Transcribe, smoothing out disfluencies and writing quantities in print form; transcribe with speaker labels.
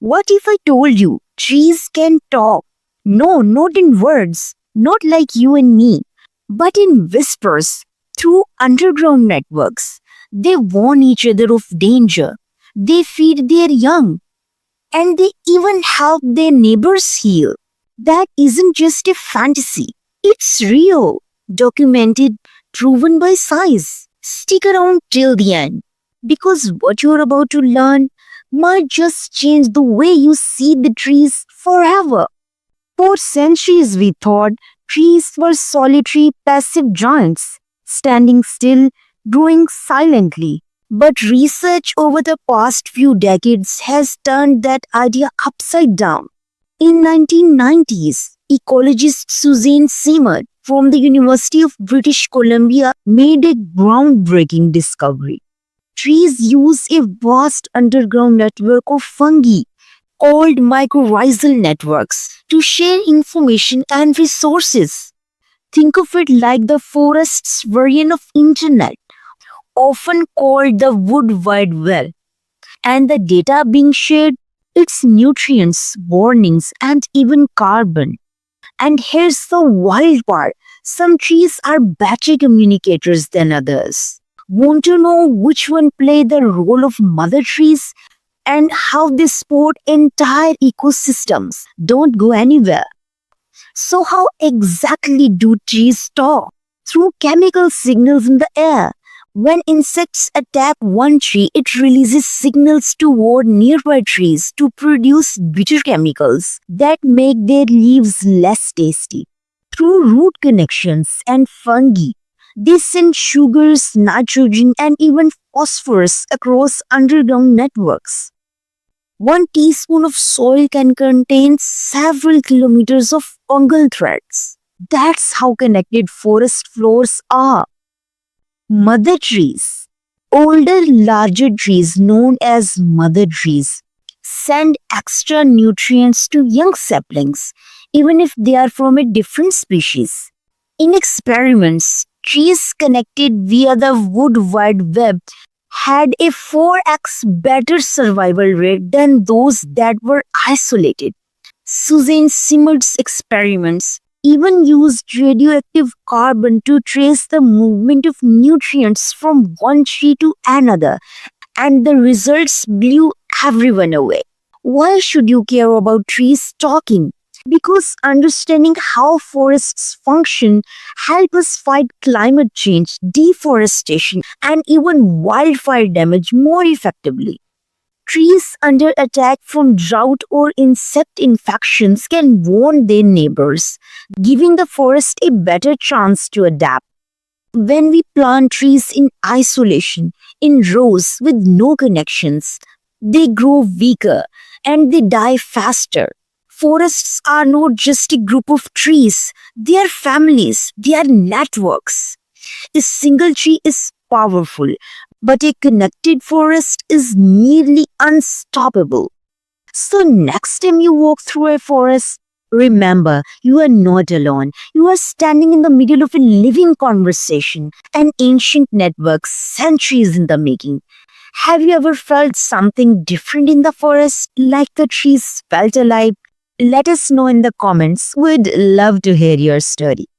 Speaker 1: What if I told you trees can talk? No, not in words, not like you and me, but in whispers through underground networks. They warn each other of danger. They feed their young and they even help their neighbors heal. That isn't just a fantasy, it's real, documented, proven by science. Stick around till the end because what you're about to learn might just change the way you see the trees forever. For centuries, we thought trees were solitary, passive giants, standing still, growing silently. But research over the past few decades has turned that idea upside down. In 1990s, ecologist Suzanne Simard from the University of British Columbia made a groundbreaking discovery. Trees use a vast underground network of fungi called mycorrhizal networks to share information and resources. Think of it like the forest's version of internet, often called the wood wide web. And the data being shared, its nutrients, warnings, and even carbon. And here's the wild part. Some trees are better communicators than others. Want to know which one play the role of mother trees and how they support entire ecosystems? Don't go anywhere. So how exactly do trees talk? Through chemical signals in the air. When insects attack one tree, it releases signals toward nearby trees to produce bitter chemicals that make their leaves less tasty. Through root connections and fungi, they send sugars, nitrogen, and even phosphorus across underground networks. 1 teaspoon of soil can contain several kilometers of fungal threads. That's how connected forest floors are. Mother trees. Older, larger trees known as mother trees send extra nutrients to young saplings, even if they are from a different species. In experiments, trees connected via the wood wide web had a 4x better survival rate than those that were isolated. Suzanne Simard's experiments even used radioactive carbon to trace the movement of nutrients from one tree to another, and the results blew everyone away. Why should you care about trees talking? Because understanding how forests function help us fight climate change, deforestation, and even wildfire damage more effectively. Trees under attack from drought or insect infections can warn their neighbors, giving the forest a better chance to adapt. When we plant trees in isolation, in rows with no connections, they grow weaker and they die faster. Forests are not just a group of trees, they are families, they are networks. A single tree is powerful, but a connected forest is nearly unstoppable. So, next time you walk through a forest, remember you are not alone. You are standing in the middle of a living conversation, an ancient network, centuries in the making. Have you ever felt something different in the forest, like the trees felt alive? Let us know in the comments. We'd love to hear your story.